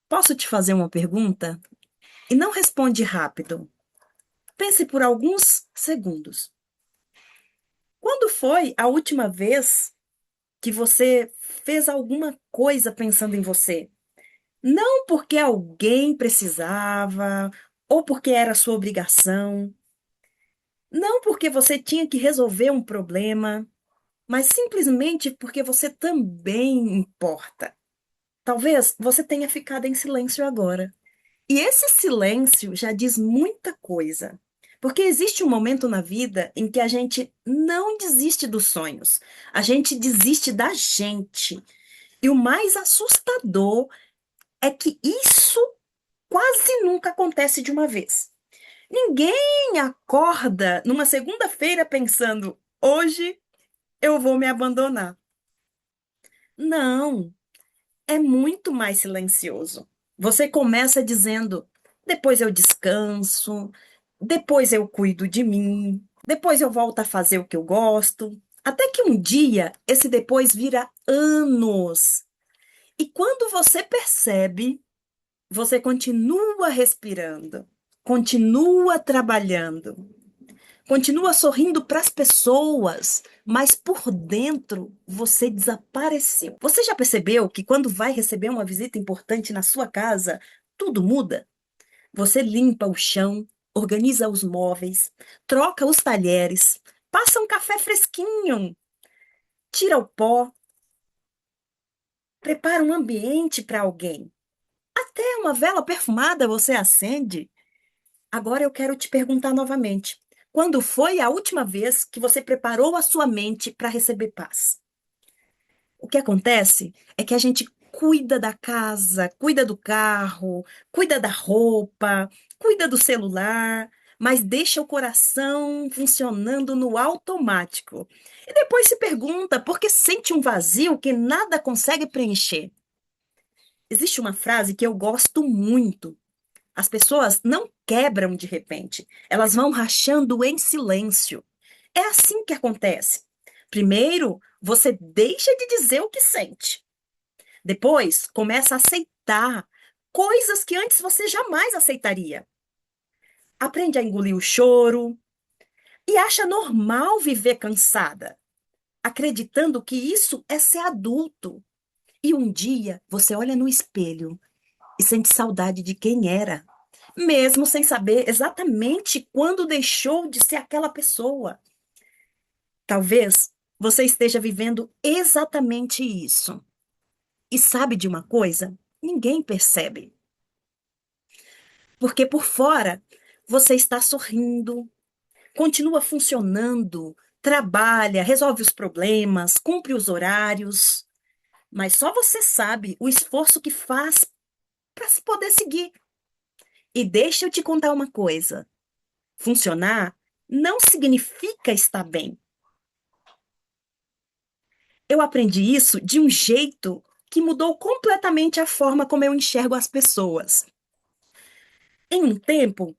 Posso te fazer uma pergunta? E não responde rápido. Pense por alguns segundos. Quando foi a última vez que você fez alguma coisa pensando em você? Não porque alguém precisava ou porque era sua obrigação, não porque você tinha que resolver um problema, mas simplesmente porque você também importa. Talvez você tenha ficado em silêncio agora. E esse silêncio já diz muita coisa. Porque existe um momento na vida em que a gente não desiste dos sonhos, a gente desiste da gente. E o mais assustador é que isso quase nunca acontece de uma vez. Ninguém acorda numa segunda-feira pensando: hoje eu vou me abandonar. Não. É muito mais silencioso. Você começa dizendo: depois eu descanso, depois eu cuido de mim, depois eu volto a fazer o que eu gosto. Até que um dia esse depois vira anos. E quando você percebe, você continua respirando, continua trabalhando, continua sorrindo para as pessoas, mas por dentro você desapareceu. Você já percebeu que quando vai receber uma visita importante na sua casa, tudo muda? Você limpa o chão, organiza os móveis, troca os talheres, passa um café fresquinho, tira o pó, prepara um ambiente para alguém. Até uma vela perfumada você acende. Agora eu quero te perguntar novamente. Quando foi a última vez que você preparou a sua mente para receber paz? O que acontece é que a gente cuida da casa, cuida do carro, cuida da roupa, cuida do celular, mas deixa o coração funcionando no automático. E depois se pergunta por que sente um vazio que nada consegue preencher. Existe uma frase que eu gosto muito. As pessoas não quebram de repente, elas vão rachando em silêncio. É assim que acontece. Primeiro, você deixa de dizer o que sente. Depois, começa a aceitar coisas que antes você jamais aceitaria. Aprende a engolir o choro e acha normal viver cansada, acreditando que isso é ser adulto. E um dia você olha no espelho e sente saudade de quem era, mesmo sem saber exatamente quando deixou de ser aquela pessoa. Talvez você esteja vivendo exatamente isso. E sabe de uma coisa? Ninguém percebe. Porque por fora você está sorrindo, continua funcionando, trabalha, resolve os problemas, cumpre os horários, mas só você sabe o esforço que faz para se poder seguir. E deixa eu te contar uma coisa: funcionar não significa estar bem. Eu aprendi isso de um jeito que mudou completamente a forma como eu enxergo as pessoas. Em um tempo,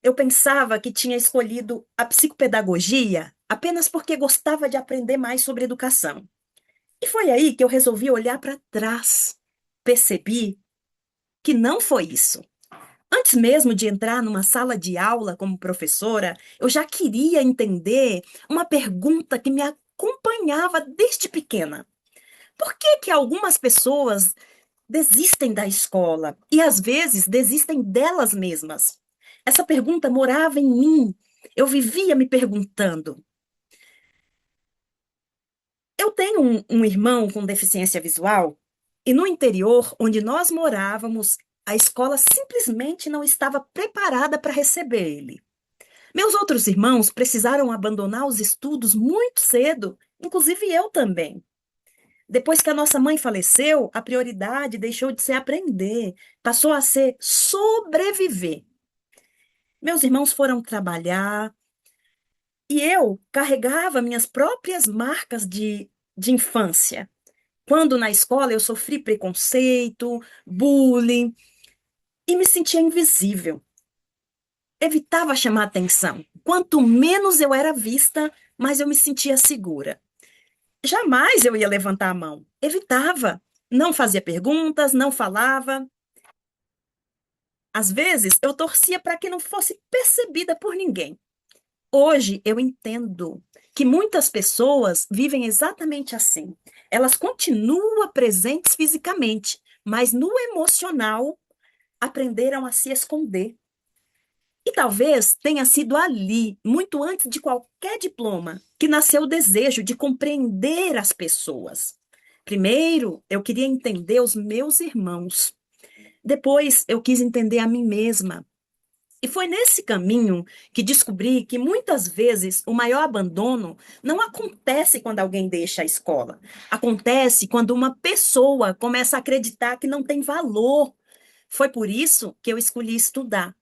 eu pensava que tinha escolhido a psicopedagogia apenas porque gostava de aprender mais sobre educação. E foi aí que eu resolvi olhar para trás. Percebi que não foi isso. Antes mesmo de entrar numa sala de aula como professora, eu já queria entender uma pergunta que me acompanhava desde pequena. Por que que algumas pessoas desistem da escola e às vezes desistem delas mesmas? Essa pergunta morava em mim. Eu vivia me perguntando. Eu tenho um irmão com deficiência visual e no interior onde nós morávamos, a escola simplesmente não estava preparada para receber ele. Meus outros irmãos precisaram abandonar os estudos muito cedo, inclusive eu também. Depois que a nossa mãe faleceu, a prioridade deixou de ser aprender, passou a ser sobreviver. Meus irmãos foram trabalhar e eu carregava minhas próprias marcas de infância. Quando na escola eu sofri preconceito, bullying e me sentia invisível. Evitava chamar atenção. Quanto menos eu era vista, mais eu me sentia segura. Jamais eu ia levantar a mão. Evitava. Não fazia perguntas, não falava. Às vezes, eu torcia para que não fosse percebida por ninguém. Hoje, eu entendo que muitas pessoas vivem exatamente assim. Elas continuam presentes fisicamente, mas no emocional aprenderam a se esconder. E talvez tenha sido ali, muito antes de qualquer diploma, que nasceu o desejo de compreender as pessoas. Primeiro, eu queria entender os meus irmãos. Depois, eu quis entender a mim mesma. E foi nesse caminho que descobri que muitas vezes o maior abandono não acontece quando alguém deixa a escola. Acontece quando uma pessoa começa a acreditar que não tem valor. Foi por isso que eu escolhi estudar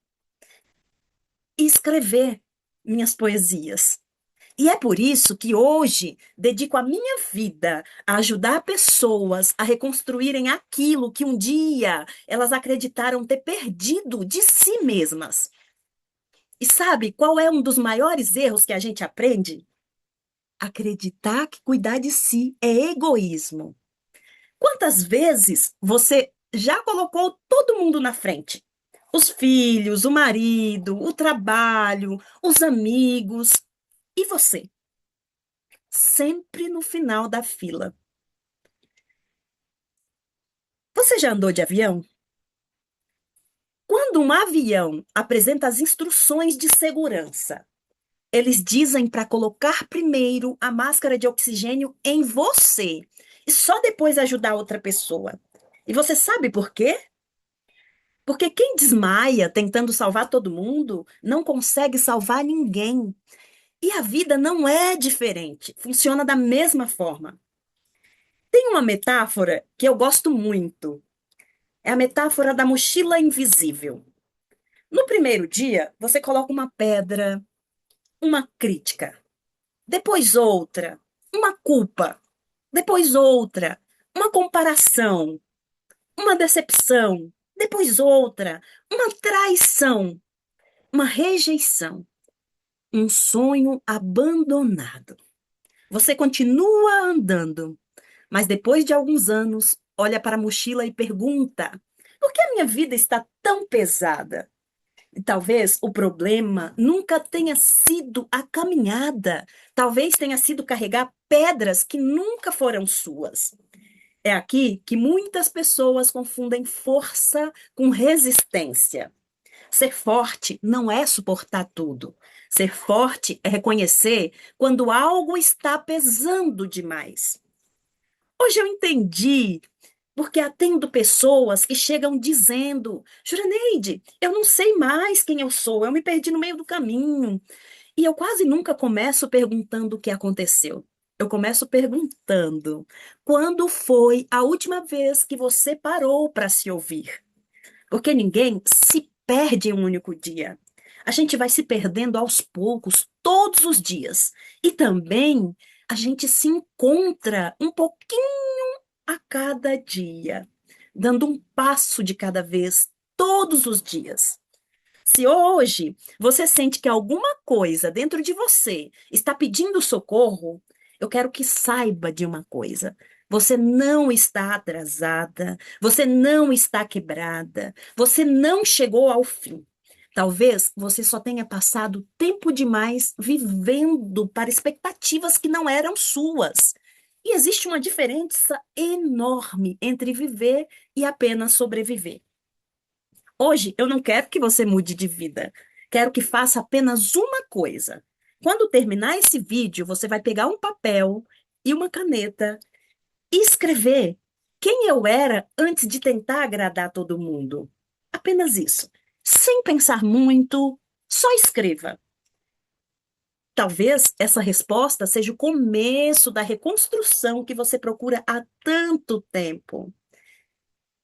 e escrever minhas poesias. E é por isso que hoje dedico a minha vida a ajudar pessoas a reconstruírem aquilo que um dia elas acreditaram ter perdido de si mesmas. E sabe qual é um dos maiores erros que a gente aprende? Acreditar que cuidar de si é egoísmo. Quantas vezes você já colocou todo mundo na frente? Os filhos, o marido, o trabalho, os amigos. E você? Sempre no final da fila. Você já andou de avião? Quando um avião apresenta as instruções de segurança, eles dizem para colocar primeiro a máscara de oxigênio em você e só depois ajudar outra pessoa. E você sabe por quê? Porque quem desmaia tentando salvar todo mundo não consegue salvar ninguém. E a vida não é diferente, funciona da mesma forma. Tem uma metáfora que eu gosto muito. É a metáfora da mochila invisível. No primeiro dia, você coloca uma pedra, uma crítica, depois outra, uma culpa, depois outra, uma comparação, uma decepção, depois outra, uma traição, uma rejeição, um sonho abandonado. Você continua andando, mas depois de alguns anos, olha para a mochila e pergunta: por que a minha vida está tão pesada? E talvez o problema nunca tenha sido a caminhada, talvez tenha sido carregar pedras que nunca foram suas. É aqui que muitas pessoas confundem força com resistência. Ser forte não é suportar tudo. Ser forte é reconhecer quando algo está pesando demais. Hoje eu entendi porque atendo pessoas que chegam dizendo: Juraneide, eu não sei mais quem eu sou, eu me perdi no meio do caminho. E eu quase nunca começo perguntando o que aconteceu. Eu começo perguntando: quando foi a última vez que você parou para se ouvir? Porque ninguém se perde em um único dia. A gente vai se perdendo aos poucos, todos os dias. E também a gente se encontra um pouquinho a cada dia, dando um passo de cada vez, todos os dias. Se hoje você sente que alguma coisa dentro de você está pedindo socorro, eu quero que saiba de uma coisa. Você não está atrasada, você não está quebrada, você não chegou ao fim. Talvez você só tenha passado tempo demais vivendo para expectativas que não eram suas. E existe uma diferença enorme entre viver e apenas sobreviver. Hoje, eu não quero que você mude de vida. Quero que faça apenas uma coisa. Quando terminar esse vídeo, você vai pegar um papel e uma caneta e escrever quem eu era antes de tentar agradar todo mundo. Apenas isso. Sem pensar muito, só escreva. Talvez essa resposta seja o começo da reconstrução que você procura há tanto tempo.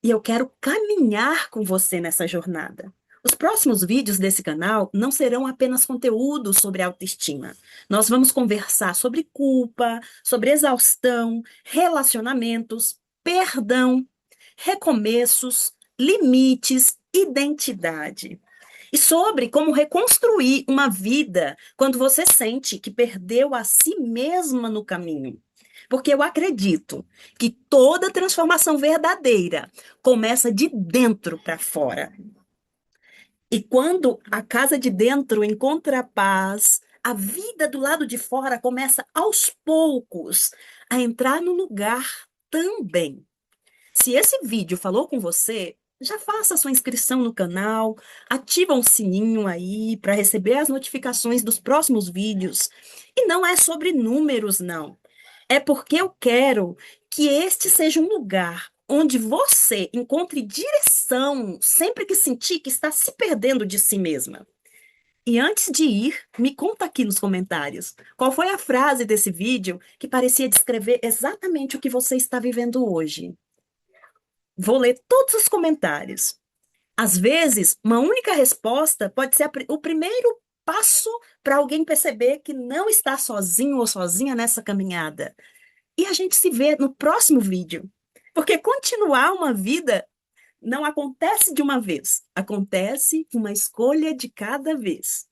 E eu quero caminhar com você nessa jornada. Os próximos vídeos desse canal não serão apenas conteúdo sobre autoestima. Nós vamos conversar sobre culpa, sobre exaustão, relacionamentos, perdão, recomeços, limites, identidade. E sobre como reconstruir uma vida quando você sente que perdeu a si mesma no caminho. Porque eu acredito que toda transformação verdadeira começa de dentro para fora. E quando a casa de dentro encontra paz, a vida do lado de fora começa aos poucos a entrar no lugar também. Se esse vídeo falou com você, já faça a sua inscrição no canal, ativa um sininho aí para receber as notificações dos próximos vídeos. E não é sobre números, não. É porque eu quero que este seja um lugar onde você encontre direção sempre que sentir que está se perdendo de si mesma. E antes de ir, me conta aqui nos comentários qual foi a frase desse vídeo que parecia descrever exatamente o que você está vivendo hoje. Vou ler todos os comentários. Às vezes, uma única resposta pode ser o primeiro passo para alguém perceber que não está sozinho ou sozinha nessa caminhada. E a gente se vê no próximo vídeo. Porque continuar uma vida não acontece de uma vez, acontece uma escolha de cada vez.